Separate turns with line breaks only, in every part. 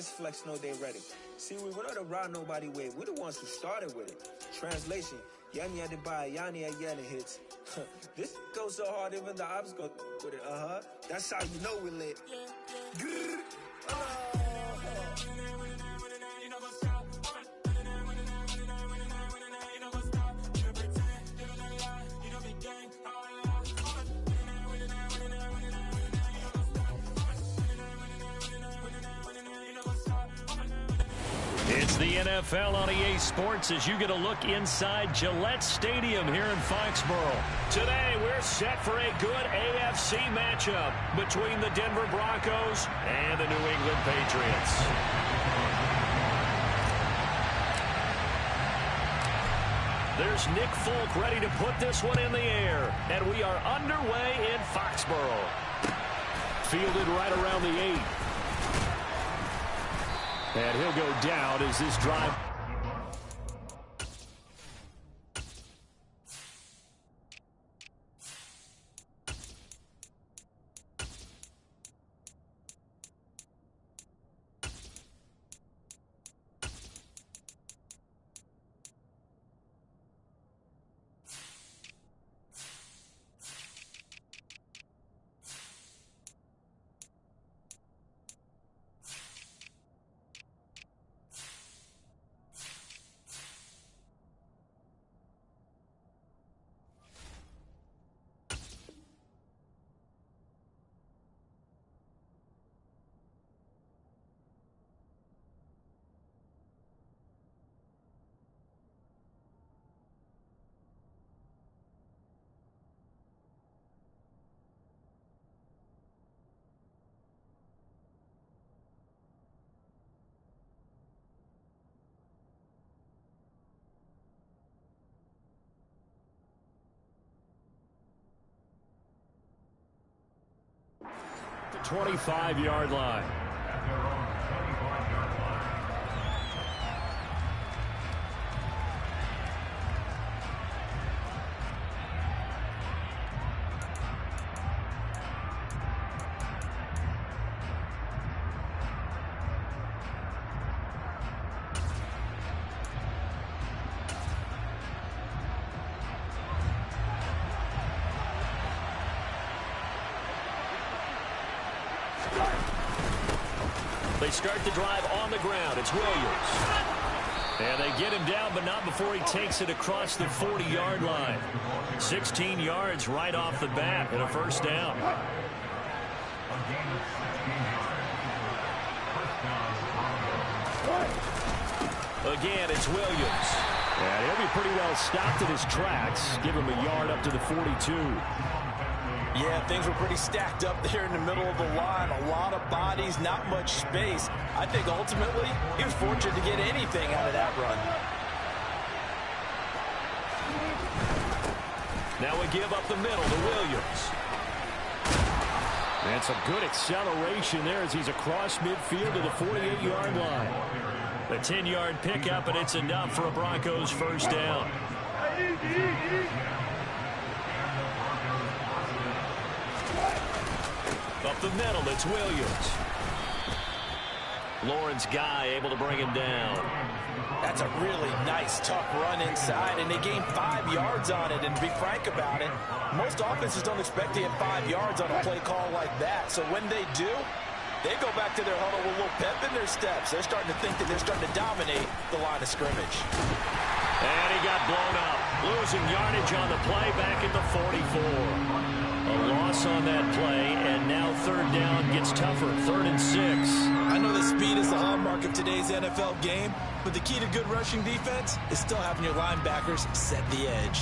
this flex know they ready. See, we went on the route nobody with. We're the ones who started with it. Translation, Yani had to buy, Yani at yelling hits. This goes so hard, even the ops go with it. That's how you know we lit.
It's the NFL on EA Sports as you get a look inside Gillette Stadium here in Foxborough. Today, we're set for a good AFC matchup between the Denver Broncos and the New England Patriots. There's Nick Folk ready to put this one in the air, and we are underway in Foxborough. Fielded right around the 8. And he'll go down as this drive. The 25-yard line. They start the drive on the ground. It's Williams. And they get him down, but not before he takes it across the 40-yard line. 16 yards right off the bat and a first down. Again, it's Williams. And he'll be pretty well stopped in his tracks. Give him a yard up to the 42.
Yeah, things were pretty stacked up there in the middle of the line. A lot of bodies, not much space. I think ultimately he was fortunate to get anything out of that run.
Now we give up the middle to Williams. And some good acceleration there as he's across midfield to the 48-yard line. A 10-yard pickup, and it's enough for a Broncos first down. Up the middle, it's Williams. Lawrence Guy able to bring him down.
That's a really nice, tough run inside, and they gained 5 yards on it. And to be frank about it, most offenses don't expect to get 5 yards on a play call like that. So when they do, they go back to their huddle with a little pep in their steps. They're starting to think that they're starting to dominate the line of scrimmage.
And he got blown up. Losing yardage on the play back at the 44. A loss on that play, and now third down gets tougher. 3rd and 6.
I know that speed is the hallmark of today's NFL game, but the key to good rushing defense is still having your linebackers set the edge.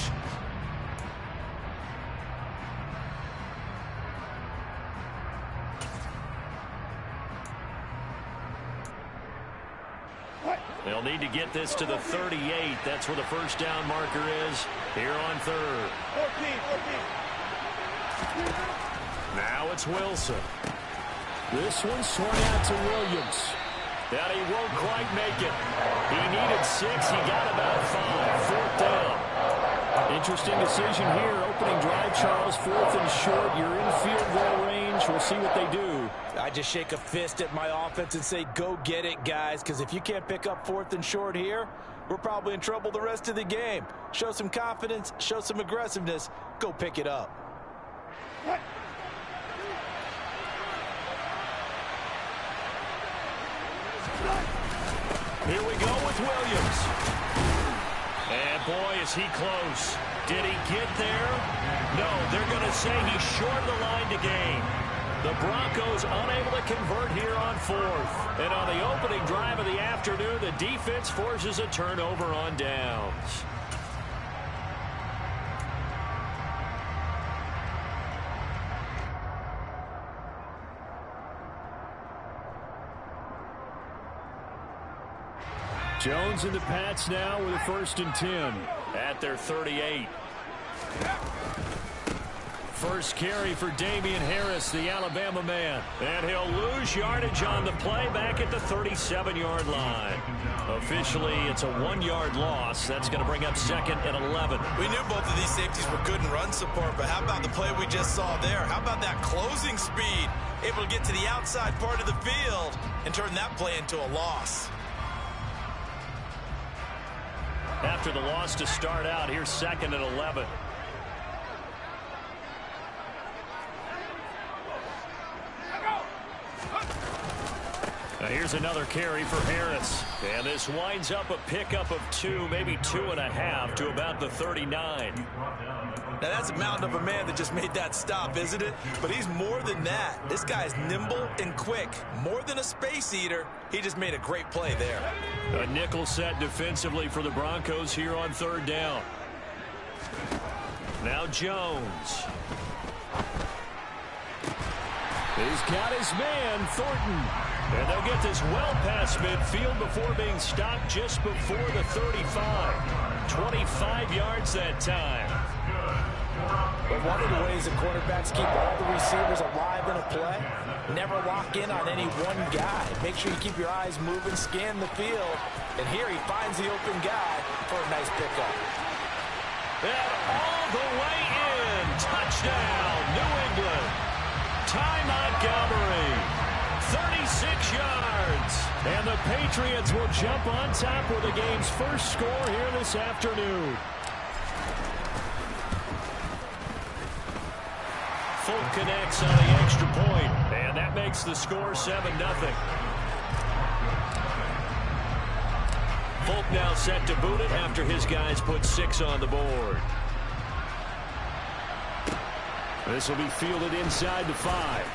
They'll need to get this to the 38. That's where the first down marker is here on 3rd. 14. Now it's Wilson. This one swung out to Williams. And he won't quite make it. He needed 6. He got about 5. 4th down. Interesting decision here. Opening drive, Charles. 4th and short. You're in field goal range. change. We'll see what they do.
I just shake a fist at my offense and say, go get it, guys, because if you can't pick up 4th and short here, we're probably in trouble the rest of the game. Show some confidence, show some aggressiveness, go pick it up.
Here we go with Williams. And boy, is he close. Did he get there? No, they're going to say he's short of the line to gain. The Broncos unable to convert here on 4th. And on the opening drive of the afternoon, the defense forces a turnover on downs. Jones and the Pats now with a 1st and 10 at their 38. First carry for Damian Harris, the Alabama man. And he'll lose yardage on the play back at the 37-yard line. Officially, it's a 1-yard loss. That's going to bring up 2nd and 11.
We knew both of these safeties were good in run support, but how about the play we just saw there? How about that closing speed? Able to get to the outside part of the field and turn that play into a loss.
After the loss to start out, here's 2nd and 11. Now here's another carry for Harris. And this winds up a pickup of 2, maybe 2.5 to about the 39.
Now that's a mountain of a man that just made that stop, isn't it? But he's more than that. This guy's nimble and quick. More than a space eater. He just made a great play there.
A nickel set defensively for the Broncos here on 3rd down. Now Jones. He's got his man, Thornton. And they'll get this well past midfield before being stopped just before the 35. 25 yards that time.
But one of the ways the quarterbacks keep all the receivers alive in a play, never lock in on any one guy. Make sure you keep your eyes moving, scan the field. And here he finds the open guy for a nice pickup.
And all the way in. Touchdown, New England. Ty Montgomery. 36 yards. And the Patriots will jump on top with the game's first score here this afternoon. Folk connects on the extra point, and that makes the score 7-0. Folk now set to boot it after his guys put 6 on the board. This will be fielded inside the 5.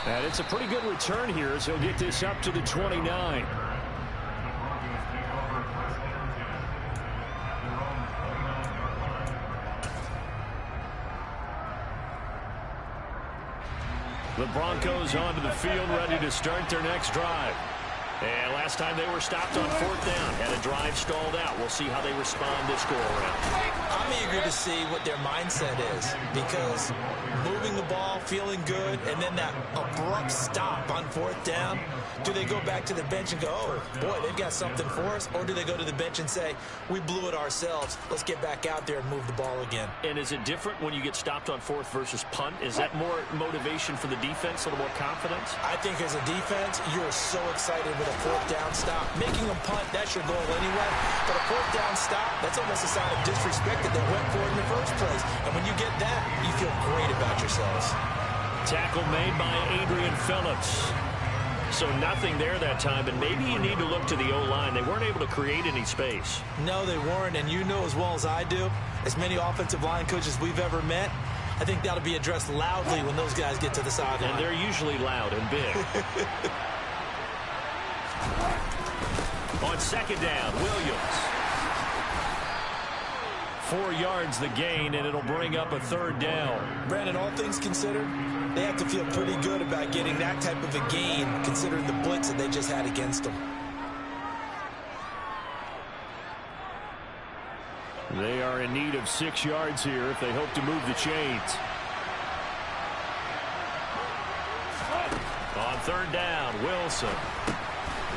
And it's a pretty good return here as he'll get this up to the 29. The Broncos onto the field, ready to start their next drive. And last time they were stopped on 4th down, had a drive stalled out. We'll see how they respond this go-around.
I'm eager to see what their mindset is, because moving the ball, feeling good, and then that abrupt stop on 4th down, do they go back to the bench and go, oh, boy, they've got something for us? Or do they go to the bench and say, we blew it ourselves, let's get back out there and move the ball again?
And is it different when you get stopped on 4th versus punt? Is that more motivation for the defense, a little more confidence?
I think as a defense, you're so excited with a 4th down stop. Making them punt, that's your goal anyway. But a 4th down stop, that's almost a sign of disrespect that they went for it in the first place. And when you get that, you feel great about yourselves.
Tackle made by Adrian Phillips. So nothing there that time, and maybe you need to look to the O-line. They weren't able to create any space.
No, they weren't, and you know as well as I do, as many offensive line coaches we've ever met, I think that'll be addressed loudly when those guys get to the sideline.
And they're usually loud and big. On 2nd down, Williams. 4 yards the gain, and it'll bring up a 3rd down.
Brandon, all things considered, they have to feel pretty good about getting that type of a gain, considering the blitz that they just had against them.
They are in need of 6 yards here if they hope to move the chains. On 3rd down, Wilson.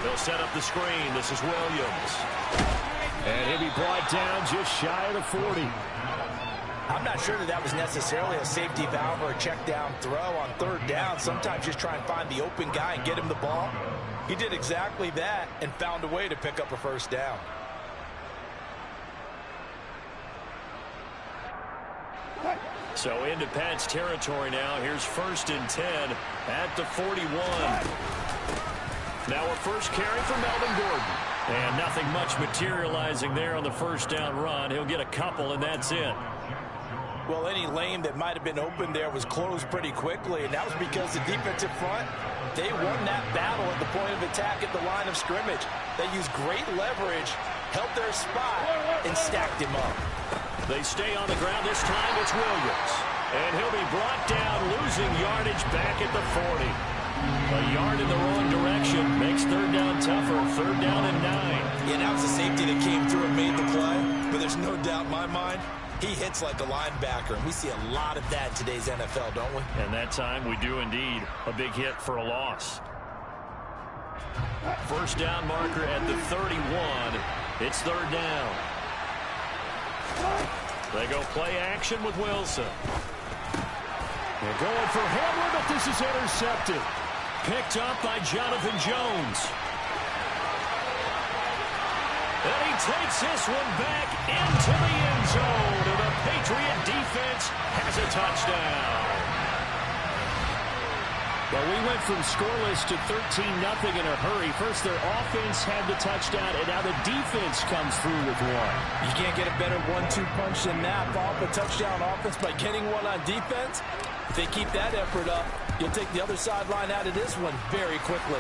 They'll set up the screen. This is Williams. And he'll be brought down just shy of the 40.
I'm I'm not sure that was necessarily a safety valve or a check down throw on third down. Sometimes just try and find the open guy and get him the ball. He did exactly that and found a way to pick up a first down.
So into Pat's territory now. Here's 1st and 10 at the 41. Now a first carry for Melvin Gordon. And nothing much materializing there on the first down run. He'll get a couple, and that's it.
Well, any lane that might have been open there was closed pretty quickly, and that was because the defensive front, they won that battle at the point of attack at the line of scrimmage. They used great leverage, held their spot, and stacked him up.
They stay on the ground. This time it's Williams. And he'll be brought down, losing yardage back at the 40. A yard in the wrong direction makes third down tougher. Third down and 9.
Yeah, that was a safety that came through and made the play. But there's no doubt in my mind, he hits like a linebacker. And we see a lot of that in today's NFL, don't we?
And that time we do indeed. A big hit for a loss. First down marker at the 31. It's third down. They go play action with Wilson. They're going for Hamler, but this is intercepted. Picked up by Jonathan Jones. And he takes this one back into the end zone. And the Patriot defense has a touchdown. Well, we went from scoreless to 13-0 in a hurry. First, their offense had the touchdown, and now the defense comes through with one.
You can't get a better 1-2 punch than that. Follow up a touchdown offense by getting one on defense. If they keep that effort up, you'll take the other sideline out of this one very quickly.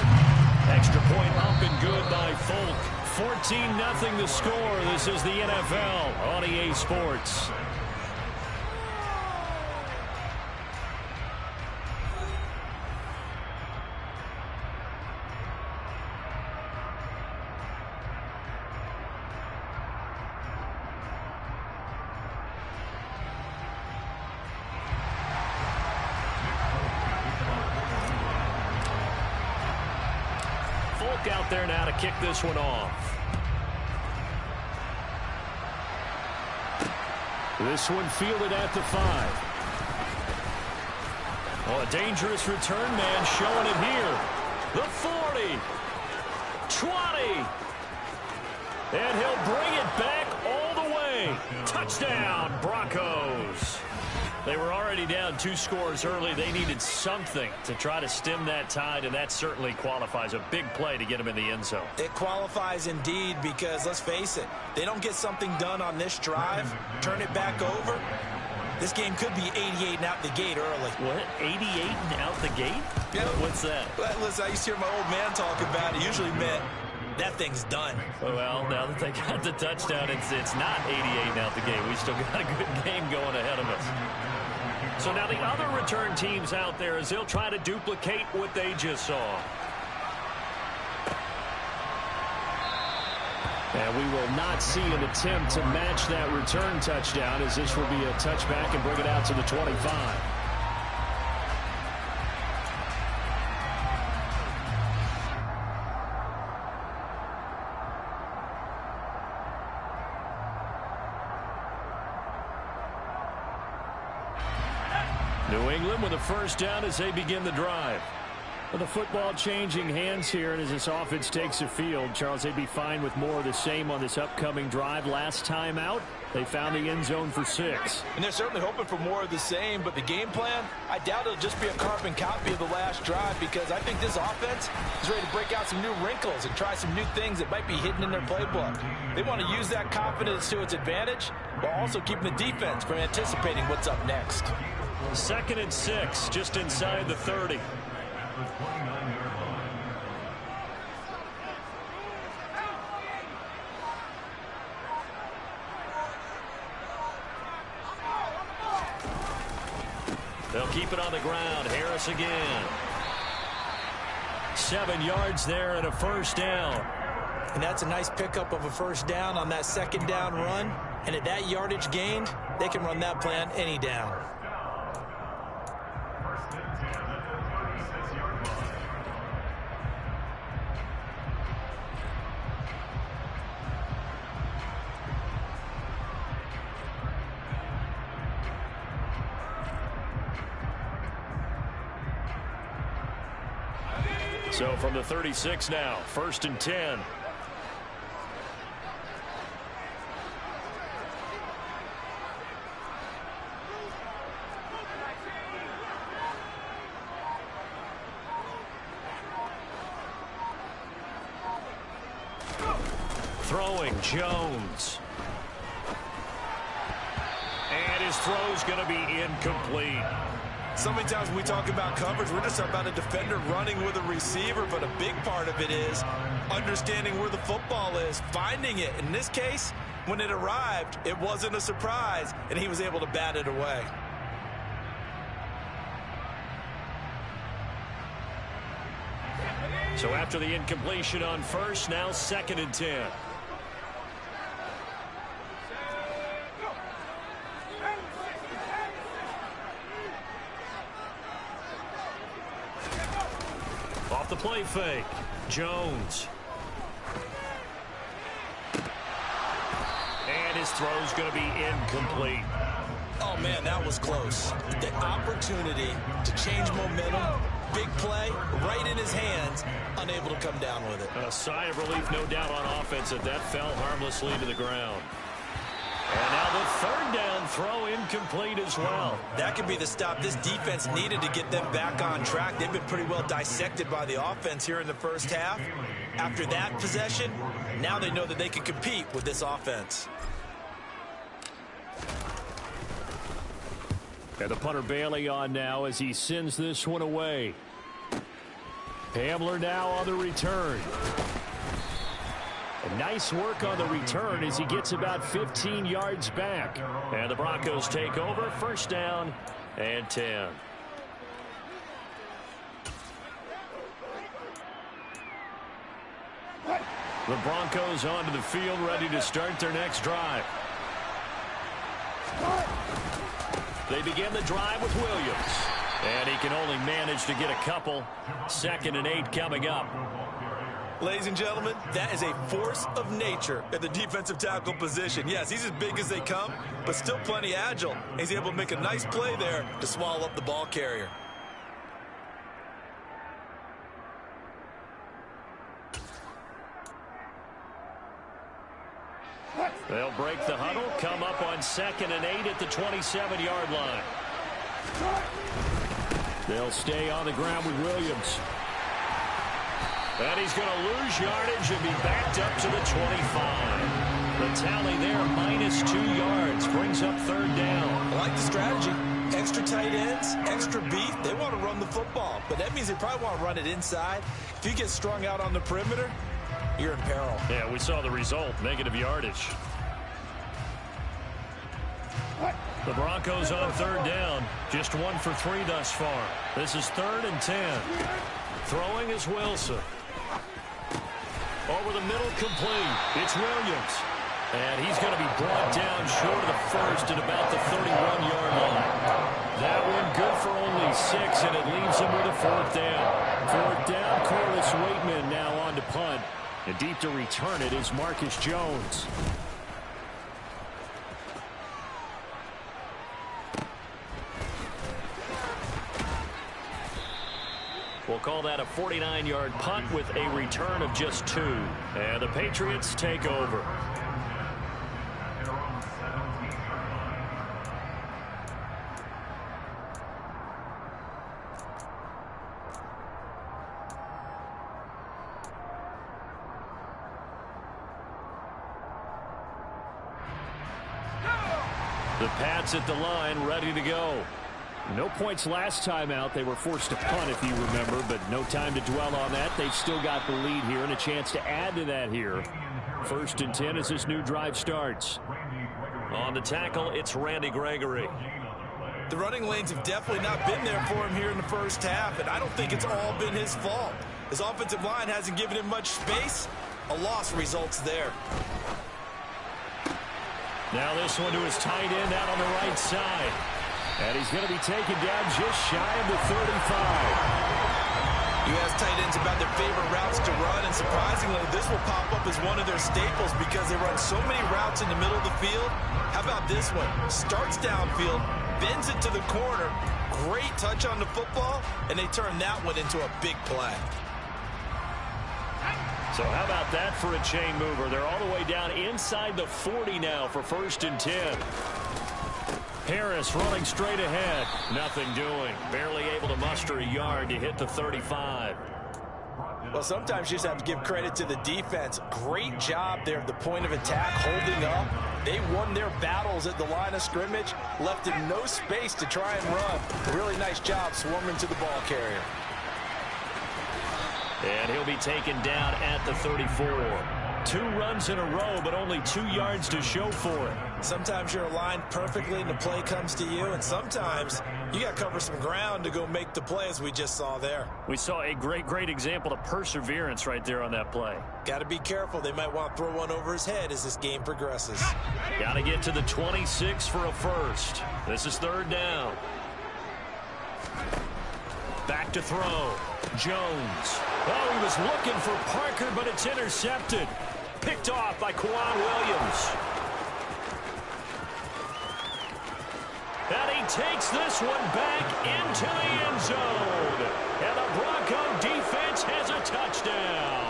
Extra point up and good by Folk. 14-0 the score. This is the NFL on EA Sports. Out there now to kick this one off. This one fielded at the 5. Oh, a dangerous return man showing it here. The 40. 20. And he'll bring it back all the way. Touchdown, Broncos. They were already down 2 scores early. They needed something to try to stem that tide, and that certainly qualifies. A big play to get them in the end zone.
It qualifies indeed because, let's face it, they don't get something done on this drive, turn it back over. This game could be 88 and out the gate early.
What? 88 and out the gate?
Yeah.
What's that?
Listen, I used to hear my old man talk about it. Usually meant that thing's done.
Well, now that they got the touchdown, it's not 88 and out the gate. We still got a good game going ahead of us. So now the other return teams out there as they'll try to duplicate what they just saw. And we will not see an attempt to match that return touchdown, as this will be a touchback and bring it out to the 25. New England with a first down as they begin the drive. Well, the football changing hands here, and as this offense takes the field, Charles, they'd be fine with more of the same on this upcoming drive. Last time out, they found the end zone for 6.
And they're certainly hoping for more of the same, but the game plan, I doubt it'll just be a carbon copy of the last drive, because I think this offense is ready to break out some new wrinkles and try some new things that might be hidden in their playbook. They want to use that confidence to its advantage while also keeping the defense from anticipating what's up next.
2nd and 6, just inside the 30. They'll keep it on the ground. Harris again. 7 yards there and a first down.
And that's a nice pickup of a first down on that second down run. And at that yardage gained, they can run that play on any down.
So from the 36 now, 1st and 10. Throwing Jones. And his throw's going to be incomplete.
So many times when we talk about coverage, we're just talking about a defender running with a receiver, but a big part of it is understanding where the football is, finding it. In this case, when it arrived, it wasn't a surprise, and he was able to bat it away.
So after the incompletion on first, now 2nd and 10. Off the play fake, Jones. And his throw's going to be incomplete.
Oh, man, that was close. The opportunity to change momentum, big play, right in his hands, unable to come down with it.
A sigh of relief, no doubt, on offense that fell harmlessly to the ground. And now the 3rd down throw incomplete as well.
That could be the stop this defense needed to get them back on track. They've been pretty well dissected by the offense here in the first half. After that possession, now they know that they can compete with this offense.
And the punter Bailey on now as he sends this one away. Hamler now on the return. And nice work on the return as he gets about 15 yards back. And the Broncos take over, 1st down and 10. The Broncos onto the field, ready to start their next drive. They begin the drive with Williams. And he can only manage to get a couple. 2nd and 8 coming up.
Ladies and gentlemen, that is a force of nature at the defensive tackle position. Yes, he's as big as they come, but still plenty agile. He's able to make a nice play there to swallow up the ball carrier.
They'll break the huddle, come up on 2nd and 8 at the 27-yard line. They'll stay on the ground with Williams. And he's going to lose yardage and be backed up to the 25. The tally there, -2 yards, brings up 3rd down.
I like the strategy. Extra tight ends, extra beef. They want to run the football, but that means they probably want to run it inside. If you get strung out on the perimeter, you're in peril.
Yeah, we saw the result, negative yardage. The Broncos on 3rd down, just 1 for 3 thus far. This is 3rd and 10. Throwing is Wilson. Over the middle, complete. It's Williams. And he's going to be brought down short of the first at about the 31-yard line. That one good for only 6, and it leaves him with a 4th down. 4th down, Corliss Waitman now on to punt. And deep to return it is Marcus Jones. We'll call that a 49-yard punt with a return of just 2. And the Patriots take over. The Pats at the line, ready to go. No points last time out. They were forced to punt, if you remember, but no time to dwell on that. They've still got the lead here and a chance to add to that here. 1st and 10 as this new drive starts. On the tackle, it's Randy Gregory.
The running lanes have definitely not been there for him here in the first half, and I don't think it's all been his fault. His offensive line hasn't given him much space. A loss results there.
Now this one to his tight end out on the right side. And he's going to be taken down just shy of the 35.
You ask tight ends about their favorite routes to run, and surprisingly, this will pop up as one of their staples because they run so many routes in the middle of the field. How about this one? Starts downfield, bends it to the corner, great touch on the football, and they turn that one into a big play.
So how about that for a chain mover? They're all the way down inside the 40 now for 1st and 10. Harris running straight ahead. Nothing doing. Barely able to muster a yard to hit the 35.
Well, sometimes you just have to give credit to the defense. Great job there at the point of attack, holding up. They won their battles at the line of scrimmage, left him no space to try and run. A really nice job swarming to the ball carrier.
And he'll be taken down at the 34. 2 runs in a row, but only 2 yards to show for it.
Sometimes you're aligned perfectly and the play comes to you, and sometimes you got to cover some ground to go make the play, as we just saw there.
We saw a great example of perseverance right there on that play.
Got to be careful. They might want to throw one over his head as this game progresses.
Got to get to the 26 for a first. This is 3rd down. Back to throw. Jones. Oh, he was looking for Parker, but it's intercepted. Picked off by Kwan Williams. And he takes this one back into the end zone. And the Bronco defense has a touchdown.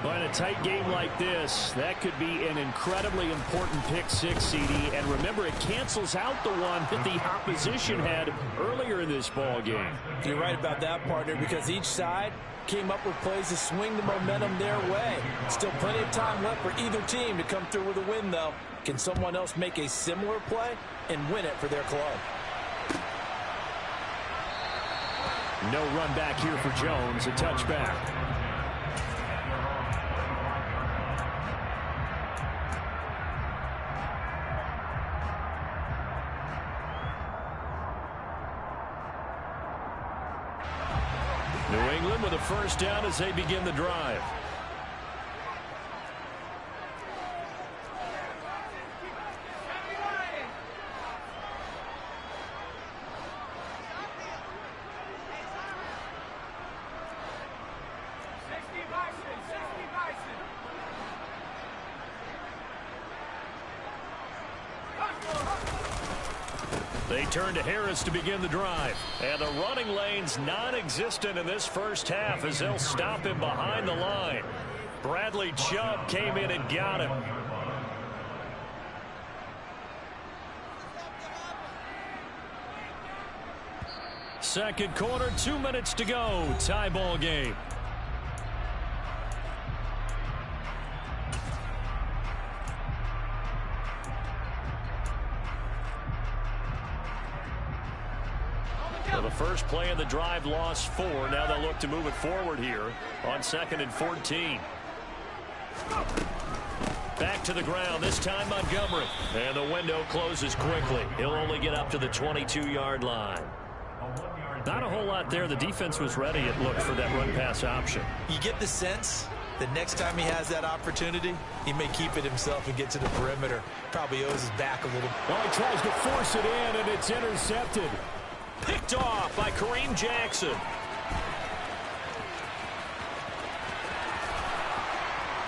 Well, in a tight game like this, that could be an incredibly important pick 6, CD. And remember, it cancels out the one that the opposition had earlier in this ball game.
You're right about that, partner, because each side came up with plays to swing the momentum their way. Still plenty of time left for either team to come through with a win, though. Can someone else make a similar play and win it for their club?
No run back here for Jones, a touchback. New England with a first down as they begin the drive. They turn to Harris to begin the drive. And the running lane's non-existent in this first half as they'll stop him behind the line. Bradley Chubb came in and got him. Second quarter, 2 minutes to go. Tie ball game. Well, the first play of the drive lost 4. Now they'll look to move it forward here on 2nd and 14. Back to the ground, this time Montgomery. And the window closes quickly. He'll only get up to the 22-yard line. Not a whole lot there. The defense was ready, it looked, for that run-pass option.
You get the sense that next time he has that opportunity, he may keep it himself and get to the perimeter. Probably owes his back a little.
Well, he tries to force it in, and it's intercepted. Picked off by Kareem Jackson.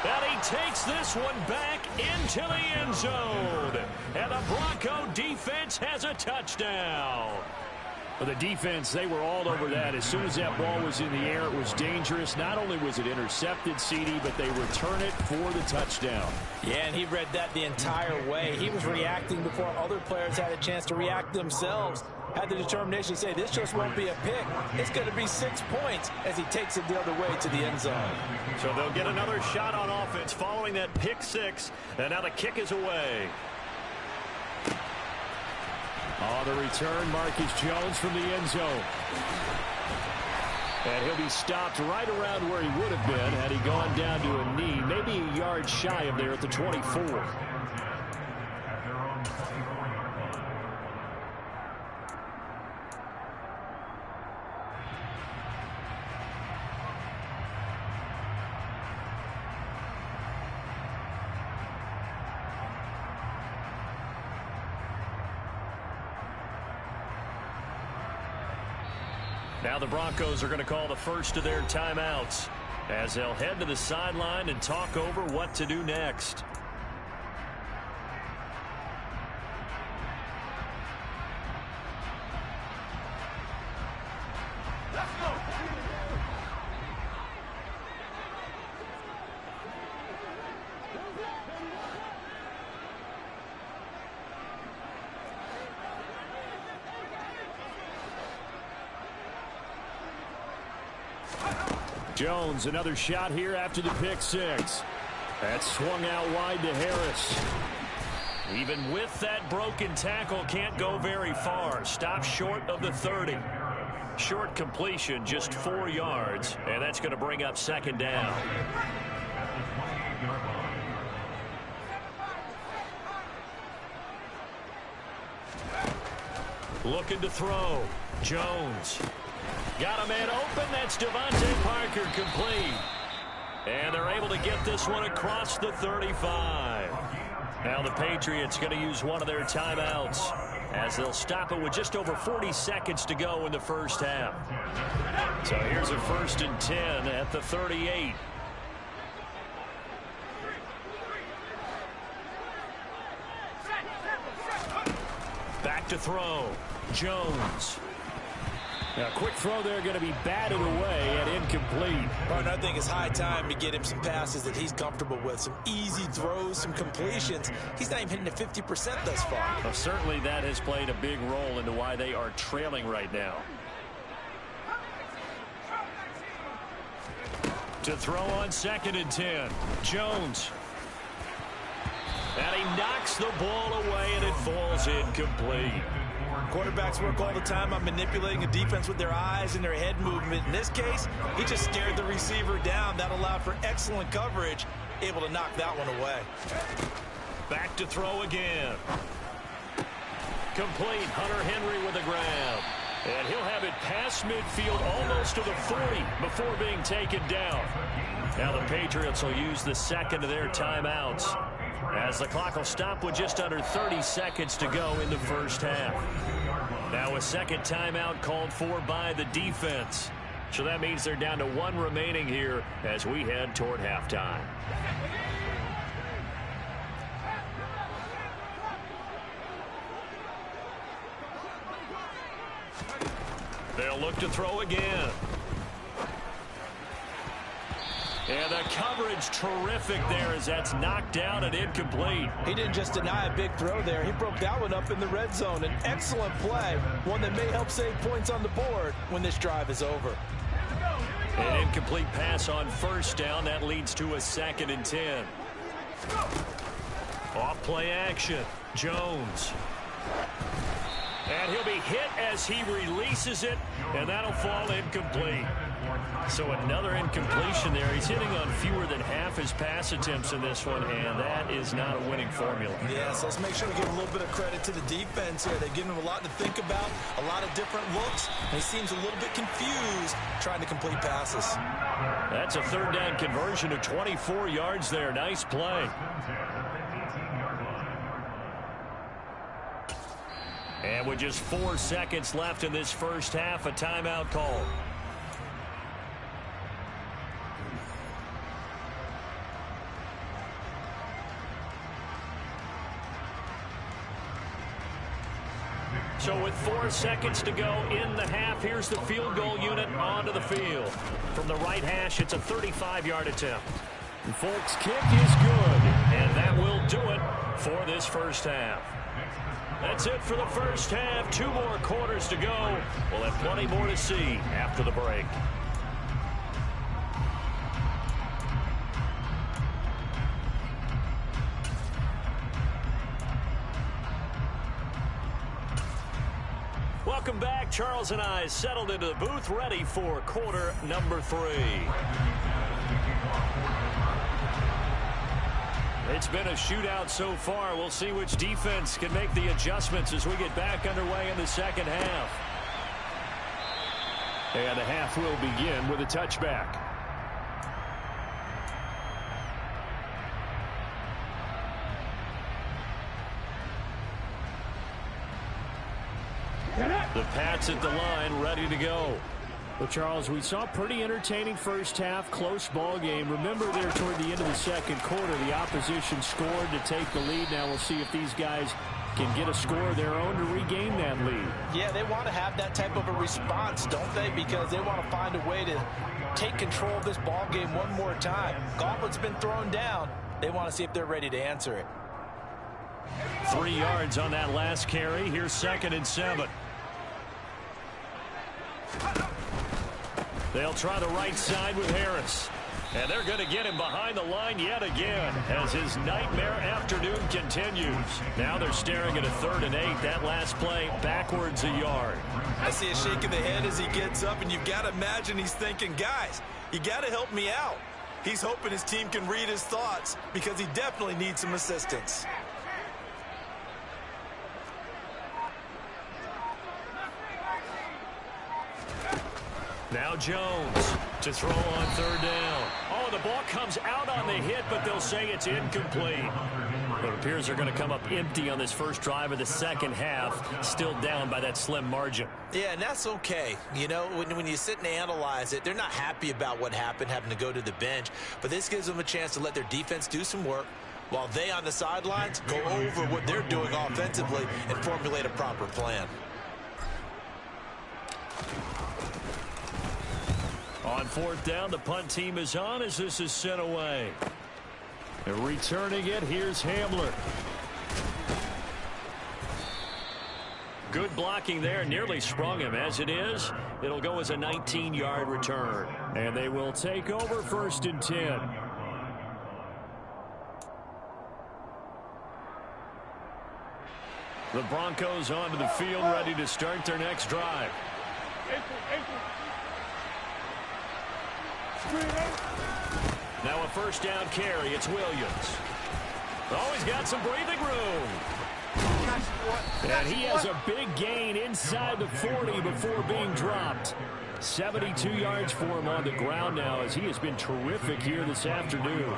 And he takes this one back into the end zone. And the Bronco defense has a touchdown. Well, the defense, they were all over that. As soon as that ball was in the air, it was dangerous. Not only was it intercepted, CD, but they return it for the touchdown.
Yeah, and he read that the entire way. He was reacting before other players had a chance to react themselves. Had the determination to say, this just won't be a pick. It's going to be 6 points as he takes it the other way to the end zone.
So they'll get another shot on offense following that pick 6. And now the kick is away. On the return, Marcus Jones from the end zone. And he'll be stopped right around where he would have been had he gone down to a knee, maybe a yard shy of there at the 24. Now the Broncos are going to call the first of their timeouts as they'll head to the sideline and talk over what to do next. Jones, another shot here after the pick six. That swung out wide to Harris. Even with that broken tackle, can't go very far. Stops short of the 30. Short completion, just 4 yards, and that's going to bring up second down. Looking to throw. Jones. Got a man open. That's Devontae Parker, complete. And they're able to get this one across the 35. Now the Patriots going to use one of their timeouts as they'll stop it with just over 40 seconds to go in the first half. So here's a 1st and 10 at the 38. Back to throw. Jones. Now, quick throw there going to be batted away and incomplete.
Partner, I think it's high time to get him some passes that he's comfortable with. Some easy throws, some completions. He's not even hitting the 50% thus far.
Well, certainly that has played a big role into why they are trailing right now. To throw on 2nd and 10. Jones. And he knocks the ball away, and it falls incomplete.
Quarterbacks work all the time on manipulating a defense with their eyes and their head movement. In this case, he just stared the receiver down. That allowed for excellent coverage, able to knock that one away.
Back to throw again. Complete. Hunter Henry with a grab. And he'll have it past midfield almost to the 40 before being taken down. Now the Patriots will use the second of their timeouts as the clock will stop with just under 30 seconds to go in the first half. Now a second timeout called for by the defense. So that means they're down to 1 remaining here as we head toward halftime. They'll look to throw again. And the coverage terrific there as that's knocked down and incomplete.
He didn't just deny a big throw there. He broke that one up in the red zone. An excellent play, one that may help save points on the board when this drive is over.
An incomplete pass on 1st down. That leads to a 2nd and 10. Off play action. Jones. And he'll be hit as he releases it, and that'll fall incomplete. So another incompletion there. He's hitting on fewer than half his pass attempts in this one, and that is not a winning formula.
Yes, let's make sure we give a little bit of credit to the defense here. They've given him a lot to think about, a lot of different looks, and he seems a little bit confused trying to complete passes.
That's a 3rd down conversion of 24 yards there. Nice play. And with just 4 seconds left in this first half, a timeout call. So with 4 seconds to go in the half, here's the field goal unit onto the field. From the right hash, it's a 35-yard attempt. And folks, kick is good, and that will do it for this first half. That's it for the first half. 2 more quarters to go. We'll have plenty more to see after the break. Welcome back. Charles and I settled into the booth, ready for quarter number 3. It's been a shootout so far. We'll see which defense can make the adjustments as we get back underway in the second half. And the half will begin with a touchback. The Pats at the line, ready to go. Well, Charles, we saw a pretty entertaining first half, close ball game. Remember there toward the end of the second quarter, the opposition scored to take the lead. Now we'll see if these guys can get a score of their own to regain that lead.
Yeah, they want to have that type of a response, don't they? Because they want to find a way to take control of this ball game one more time. Gauntlet's been thrown down. They want to see if they're ready to answer it.
3 yards on that last carry. Here's 2nd and 7. They'll try the right side with Harris. And they're going to get him behind the line yet again as his nightmare afternoon continues. Now they're staring at a 3rd and 8. That last play backwards a yard.
I see a shake of the head as he gets up, and you've got to imagine he's thinking, guys, you got to help me out. He's hoping his team can read his thoughts because he definitely needs some assistance.
Now Jones to throw on 3rd down. Oh, the ball comes out on the hit, but they'll say it's incomplete. It appears they're going to come up empty on this first drive of the second half, still down by that slim margin.
Yeah, and that's okay. You know, when you sit and analyze it, they're not happy about what happened, having to go to the bench. But this gives them a chance to let their defense do some work while they on the sidelines go over what they're doing offensively and formulate a proper plan.
On 4th down, the punt team is on as this is sent away. And returning it, here's Hamler. Good blocking there, nearly sprung him. As it is, it'll go as a 19-yard return. And they will take over 1st and 10. The Broncos onto the field, ready to start their next drive. Now a 1st down carry. It's Williams. Oh, he's got some breathing room. And he has a big gain inside the 40 before being dropped. 72 yards for him on the ground now as he has been terrific here this afternoon.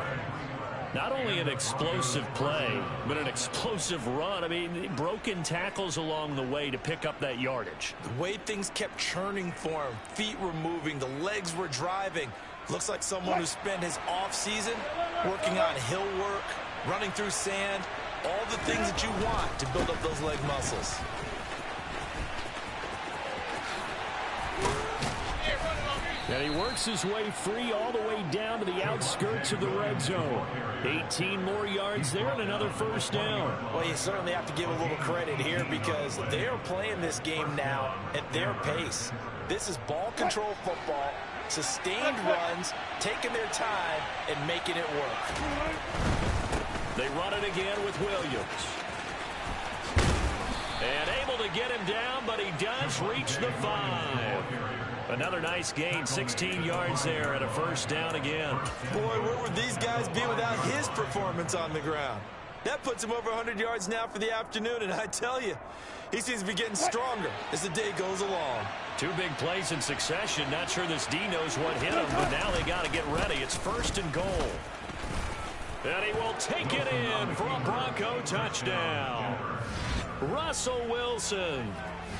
Not only an explosive play, but an explosive run. I mean, broken tackles along the way to pick up that yardage.
The way things kept churning for him, feet were moving, the legs were driving. Looks like someone who spent his offseason working on hill work, running through sand, all the things that you want to build up those leg muscles.
And he works his way free all the way down to the outskirts of the red zone. 18 more yards there and another 1st down.
Well, you certainly have to give a little credit here because they are playing this game now at their pace. This is ball control football, sustained runs, taking their time and making it work.
They run it again with Williams. And able to get him down, but he does reach the 5. Another nice gain, 16 yards there and a 1st down again.
Boy, where would these guys be without his performance on the ground? That puts him over 100 yards now for the afternoon, and I tell you, he seems to be getting stronger as the day goes along.
2 big plays in succession. Not sure this D knows what hit him, but now they got to get ready. It's 1st and goal. And he will take it in for a Bronco touchdown. Russell Wilson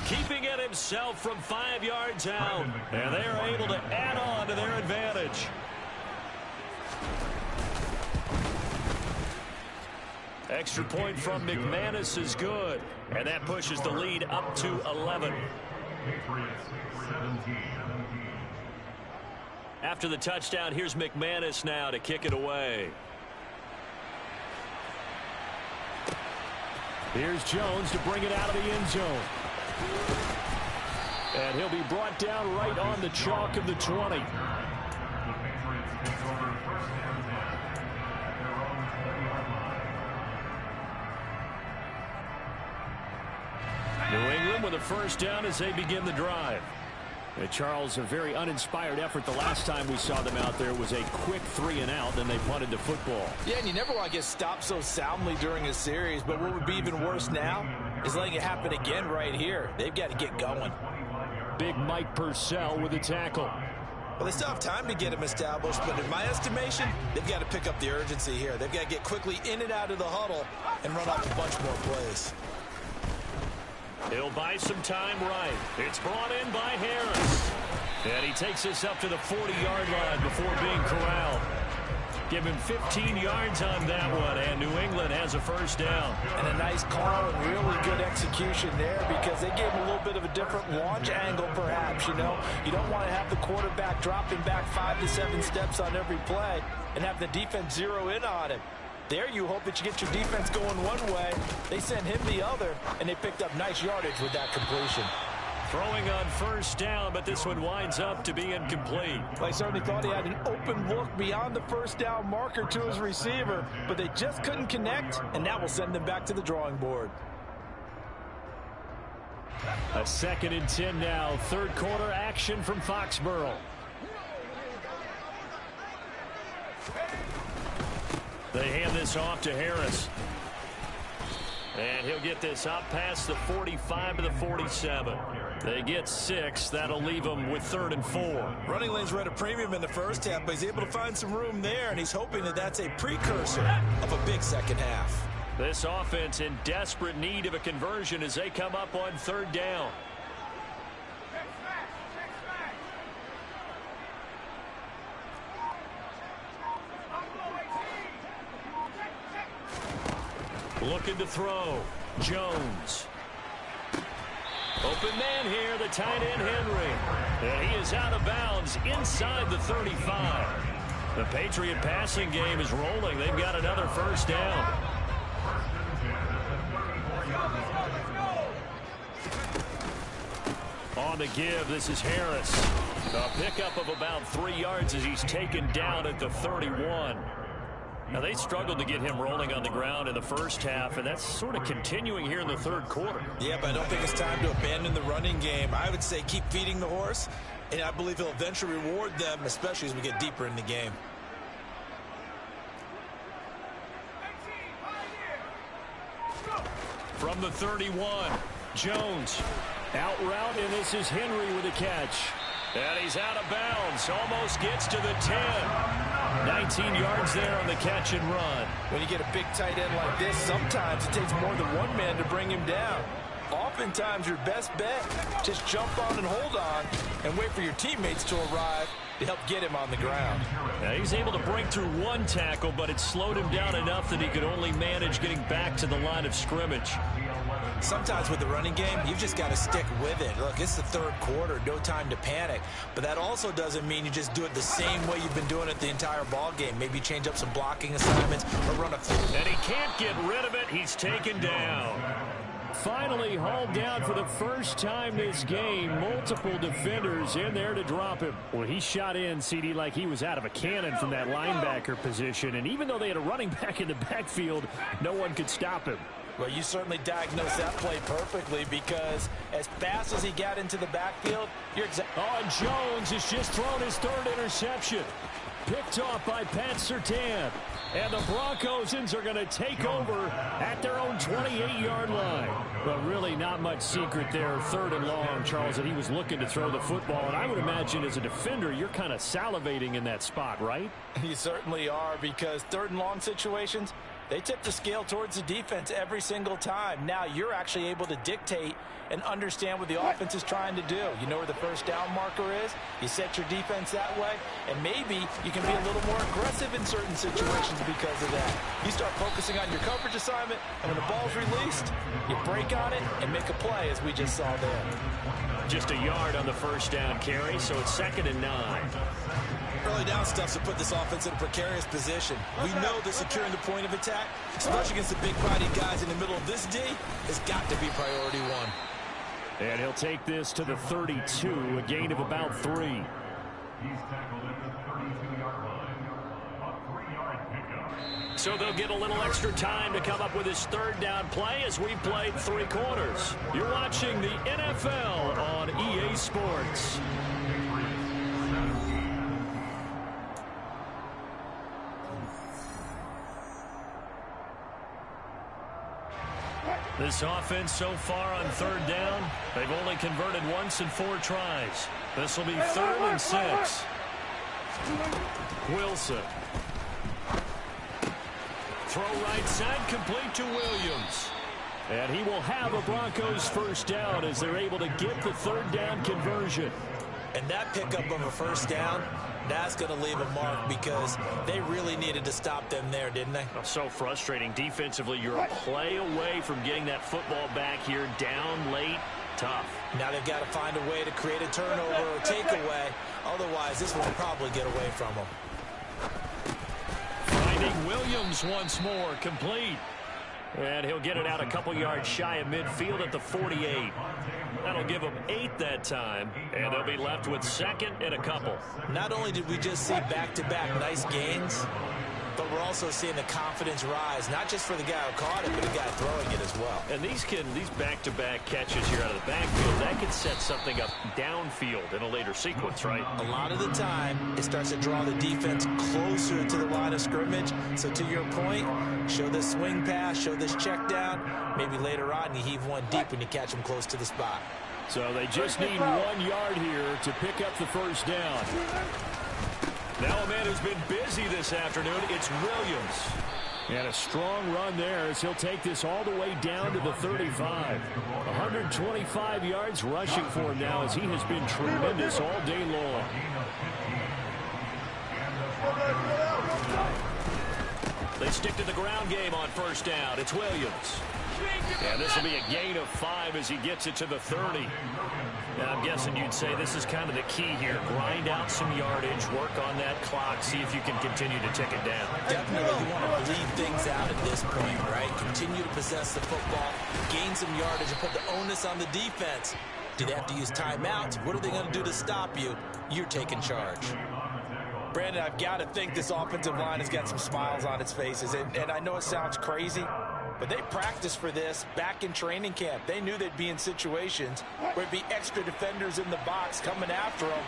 keeping it himself from 5 yards out. And they are able to add on to their advantage. Extra point from McManus is good. And that pushes the lead up to 11. After the touchdown, here's McManus now to kick it away. Here's Jones to bring it out of the end zone. And he'll be brought down right on the chalk of the 20. New England with a 1st down as they begin the drive. And Charles, a very uninspired effort. The last time we saw them out there was a quick 3-and-out, then they punted the football.
Yeah, and you never want to get stopped so soundly during a series, but what would be even worse now is letting it happen again right here. They've got to get going.
Big Mike Purcell with a tackle.
Well, they still have time to get him established, but in my estimation, they've got to pick up the urgency here. They've got to get quickly in and out of the huddle and run off a bunch more plays.
He'll buy some time right. It's brought in by Harris. And he takes us up to the 40-yard line before being corralled. Give him 15 yards on that one, and New England has a 1st down.
And a nice call and really good execution there because they gave him a little bit of a different launch angle perhaps, you know. You don't want to have the quarterback dropping back 5 to 7 steps on every play and have the defense zero in on him. There you hope that you get your defense going one way. They sent him the other, and they picked up nice yardage with that completion.
Throwing on first down, but this one winds up to be incomplete.
I certainly thought he had an open look beyond the first down marker to his receiver, but they just couldn't connect, and that will send them back to the drawing board.
A 2nd and 10 now. Third quarter action from Foxborough. They hand this off to Harris. And he'll get this up past the 45 to the 47. They get 6. That'll leave them with 3rd and 4.
Running lanes were at a premium in the first half, but he's able to find some room there, and he's hoping that that's a precursor of a big second half.
This offense in desperate need of a conversion as they come up on 3rd down. Looking to throw. Jones. Open man here, the tight end Henry. And he is out of bounds inside the 35. The Patriot passing game is rolling. They've got another first down. On the give, this is Harris. A pickup of about 3 yards as he's taken down at the 31. Now, they struggled to get him rolling on the ground in the first half, and that's sort of continuing here in the third quarter.
Yeah, but I don't think it's time to abandon the running game. I would say keep feeding the horse, and I believe he'll eventually reward them, especially as we get deeper in the game.
From the 31, Jones. Out route, and this is Henry with a catch. And he's out of bounds. Almost gets to the 10. 19 yards there on the catch and run.
When you get a big tight end like this, sometimes it takes more than one man to bring him down. Oftentimes, your best bet, just jump on and hold on and wait for your teammates to arrive to help get him on the ground.
Now, he's able to break through one tackle, but it slowed him down enough that he could only manage getting back to the line of scrimmage.
Sometimes with the running game, you've just got to stick with it. Look, it's the third quarter, no time to panic. But that also doesn't mean you just do it the same way you've been doing it the entire ball game. Maybe change up some blocking assignments or run a few.
And he can't get rid of it. He's taken down. Finally hauled down for the first time this game. Multiple defenders in there to drop him. Well, he shot in, CD, like he was out of a cannon from that linebacker position. And even though they had a running back in the backfield, no one could stop him.
Well, you certainly diagnosed that play perfectly because as fast as he got into the backfield, you're exactly...
Oh, and Jones has just thrown his third interception. Picked off by Pat Surtain. And the Broncos are going to take over at their own 28-yard line. But really not much secret there. 3rd and long, Charles, that he was looking to throw the football. And I would imagine as a defender, you're kind of salivating in that spot, right?
You certainly are, because 3rd and long situations, they tip the scale towards the defense every single time. Now you're actually able to dictate and understand what the offense is trying to do. You know where the first down marker is. You set your defense that way, and maybe you can be a little more aggressive in certain situations because of that. You start focusing on your coverage assignment, and when the ball's released, you break on it and make a play, as we just saw there.
Just a yard on the first down carry, so it's 2nd and 9.
Early down stuff to put this offense in a precarious position. We know that securing the point of attack, especially against the big body guys in the middle of this D, has got to be priority one.
And he'll take this to the 32, a gain of about 3.
He's tackled at the 32-yard line. A 3-yard pickup.
So they'll get a little extra time to come up with his 3rd down play as we've played 3 quarters. You're watching the NFL on EA Sports. This offense so far on 3rd down, they've only converted once in 4 tries. This will be 3rd and 6. Wilson. Throw right side, complete to Williams. And he will have a Broncos first down as they're able to get the 3rd down conversion.
And that pickup of a first down, that's going to leave a mark because they really needed to stop them there, didn't they?
So frustrating. Defensively, you're a play away from getting that football back here down late. Tough.
Now they've got to find a way to create a turnover or takeaway. Otherwise, this will probably get away from them.
Finding Williams once more, complete. And he'll get it out a couple yards shy of midfield at the 48. That'll give them 8 that time, and they'll be left with 2nd and a couple.
Not only did we just see back-to-back nice gains, but we're also seeing the confidence rise, not just for the guy who caught it, but the guy throwing it as well.
And these back-to-back catches here out of the backfield, that could set something up downfield in a later sequence, right?
A lot of the time, it starts to draw the defense closer to the line of scrimmage. So to your point, show this swing pass, show this check down. Maybe later on, you heave one deep when you catch them close to the spot.
So they just need 1 yard here to pick up the first down.
Now a man who's been busy this afternoon, it's Williams.
And a strong run there as he'll take this all the way down to the 35. 125 yards rushing for him now as he has been tremendous all day long.
They stick to the ground game on first down. It's Williams. And this will be a gain of 5 as he gets it to the 30. Now, I'm guessing you'd say this is kind of the key here. Grind out some yardage, work on that clock, see if you can continue to tick it down.
Definitely you want to bleed things out at this point, right? Continue to possess the football, gain some yardage, and put the onus on the defense. Do they have to use timeouts? What are they going to do to stop you? You're taking charge. Brandon, I've got to think this offensive line has got some smiles on its faces. And I know it sounds crazy, but they practiced for this back in training camp. They knew they'd be in situations where it'd be extra defenders in the box coming after them,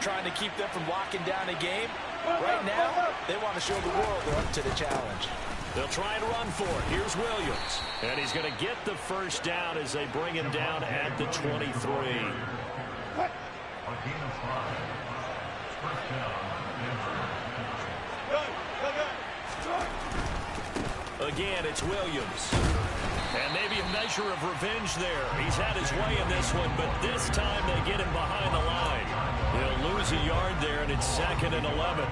trying to keep them from locking down a game. Right now, they want to show the world they're up to the challenge.
They'll try and run for it. Here's Williams. And he's going to get the first down as they bring him down at the 23. Again, it's Williams. And maybe a measure of revenge there. He's had his way in this one, but this time they get him behind the line. They'll lose a yard there, and it's 2nd and 11.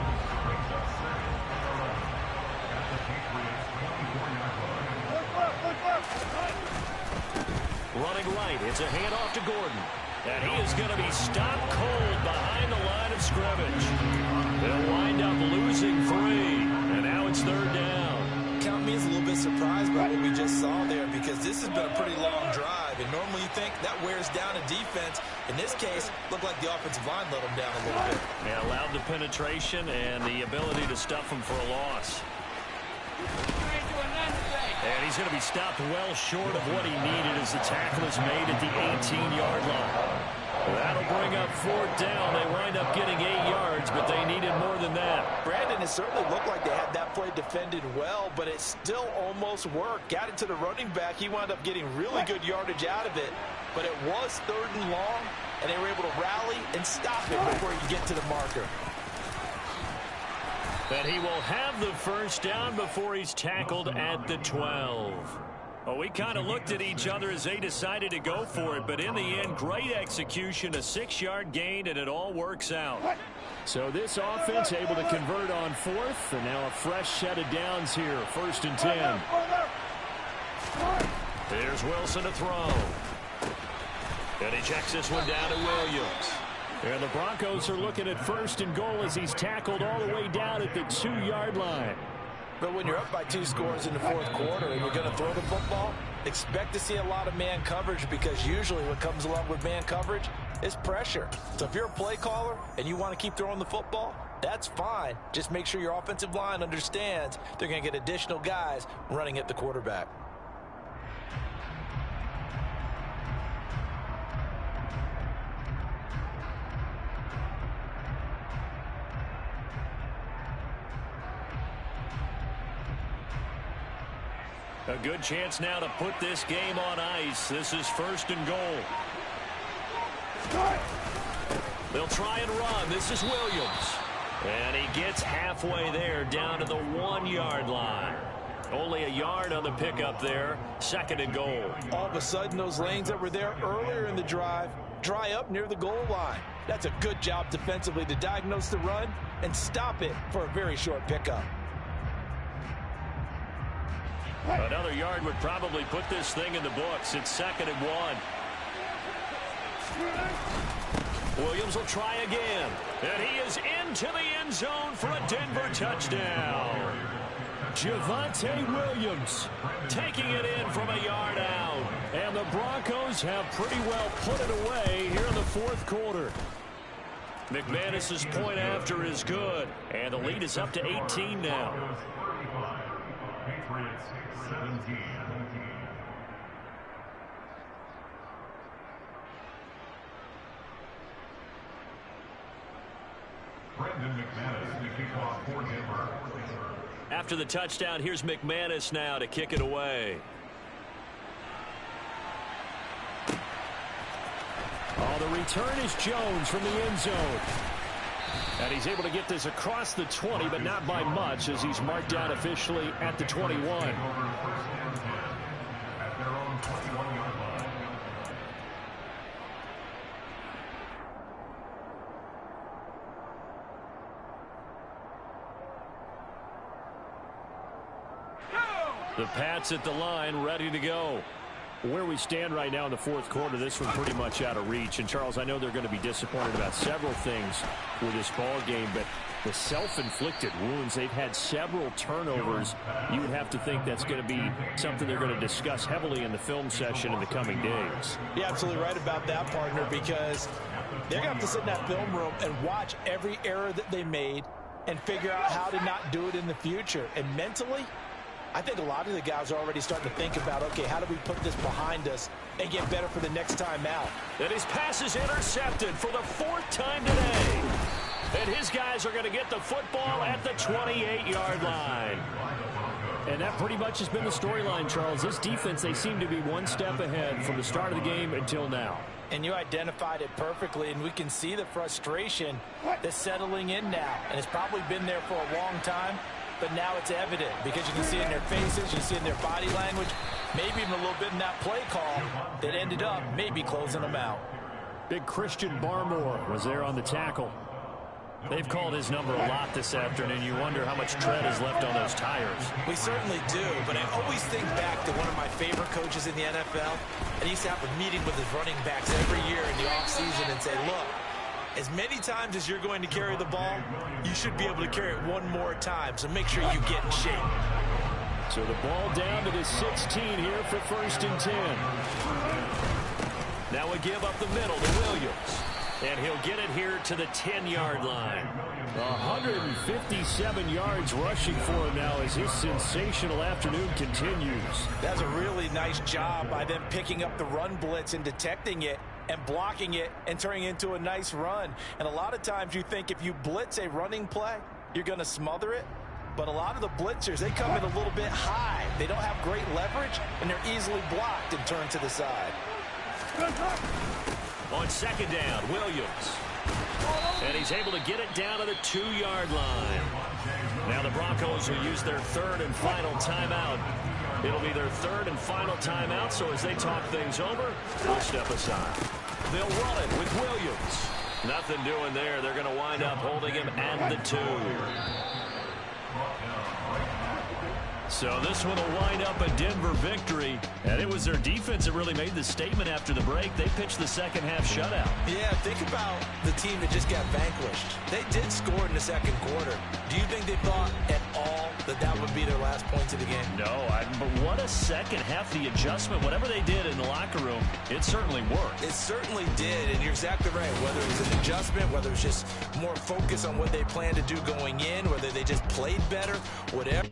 Running right, it's a handoff to Gordon. And he is going to be stopped cold behind the line of scrimmage. They'll wind up losing 3, and now it's 3rd down.
Count me as a little bit surprised by what we just saw there, because this has been a pretty long drive, and normally you think that wears down a defense. In this case, looked like the offensive line let them down a little bit.
Yeah, allowed the penetration and the ability to stuff them for a loss. And he's going to be stopped well short of what he needed as the tackle is made at the 18-yard line. That'll bring up 4th down. They wind up getting 8 yards, but they needed more than that.
Brandon, it certainly looked like they had that play defended well, but it still almost worked. Got it to the running back. He wound up getting really good yardage out of it, but it was 3rd and long, and they were able to rally and stop it before you get to the marker.
And he will have the first down before he's tackled at the 12. Well, we kind of looked at each other as they decided to go for it, but in the end, great execution, a 6-yard gain, and it all works out.
So this offense able to convert on 4th, and now a fresh set of downs here, 1st and 10.
There's Wilson to throw. And he checks this one down to Williams.
And the Broncos are looking at 1st and goal as he's tackled all the way down at the 2-yard line.
But when you're up by 2 scores in the 4th quarter and you're going to throw the football, expect to see a lot of man coverage, because usually what comes along with man coverage is pressure. So if you're a play caller and you want to keep throwing the football, that's fine. Just make sure your offensive line understands they're going to get additional guys running at the quarterback.
A good chance now to put this game on ice. This is 1st and goal. They'll try and run. This is Williams. And he gets halfway there, down to the 1-yard line. Only a yard on the pickup there. 2nd and goal.
All of a sudden, those lanes that were there earlier in the drive dry up near the goal line. That's a good job defensively to diagnose the run and stop it for a very short pickup.
Another yard would probably put this thing in the books. It's 2nd and 1. Williams will try again. And he is into the end zone for a Denver touchdown.
Javonte Williams taking it in from a yard out. And the Broncos have pretty well put it away here in the fourth quarter. McManus's point after is good. And the lead is up to 18 now.
Patriots 17. Brendan McManus to kick off for Denver.
After the touchdown, here's McManus now to kick it away.
Oh, the return is Jones from the end zone. And he's able to get this across the 20, but not by much, as he's marked down officially at the 21.
At their own 21-yard line.
The Pats at the line, ready to go. Where we stand right now in the fourth quarter, this one pretty much out of reach. And, Charles, I know they're going to be disappointed about several things with this ball game, but the self-inflicted wounds, they've had several turnovers. You would have to think that's going to be something they're going to discuss heavily in the film session in the coming days.
You're absolutely right about that, partner, because they're going to have to sit in that film room and watch every error that they made and figure out how to not do it in the future. And mentally, I think a lot of the guys are already starting to think about, okay, how do we put this behind us and get better for the next time out?
And his pass is intercepted for the fourth time today. And his guys are going to get the football at the 28-yard line.
And that pretty much has been the storyline, Charles. This defense, they seem to be one step ahead from the start of the game until now.
And you identified it perfectly, and we can see the frustration that's settling in now. And it's probably been there for a long time. But now it's evident because you can see it in their faces, you see it in their body language, maybe even a little bit in that play call that ended up maybe closing them out.
Big Christian Barmore was there on the tackle. They've called his number a lot this afternoon. You wonder how much tread is left on those tires.
We certainly do, but I always think back to one of my favorite coaches in the NFL. And he used to have a meeting with his running backs every year in the offseason and say, look, as many times as you're going to carry the ball, you should be able to carry it one more time. So make sure you get in shape.
So the ball down to the 16 here for 1st and 10.
Now we give up the middle to Williams. And he'll get it here to the 10-yard line.
157 yards rushing for him now as his sensational afternoon continues.
That's a really nice job by them picking up the run blitz and detecting it and blocking it and turning it into a nice run. And a lot of times you think if you blitz a running play, you're going to smother it. But a lot of the blitzers, they come in a little bit high. They don't have great leverage, and they're easily blocked and turned to the side.
On second down, Williams. And he's able to get it down to the 2-yard line. Now the Broncos will use their third and final timeout. It'll be their third and final timeout, so as they talk things over, they'll step aside. They'll run it with Williams. Nothing doing there. They're going to wind up holding him at the 2. So this one will wind up a Denver victory. And it was their defense that really made the statement after the break. They pitched the second half shutout.
Yeah, think about the team that just got vanquished. They did score in the second quarter. Do you think they thought at all that that would be their last points of the game?
No, but what a second half. The adjustment, whatever they did in the locker room, it certainly worked.
It certainly did, and you're exactly right. Whether it was an adjustment, whether it was just more focus on what they planned to do going in, whether they just played better, whatever.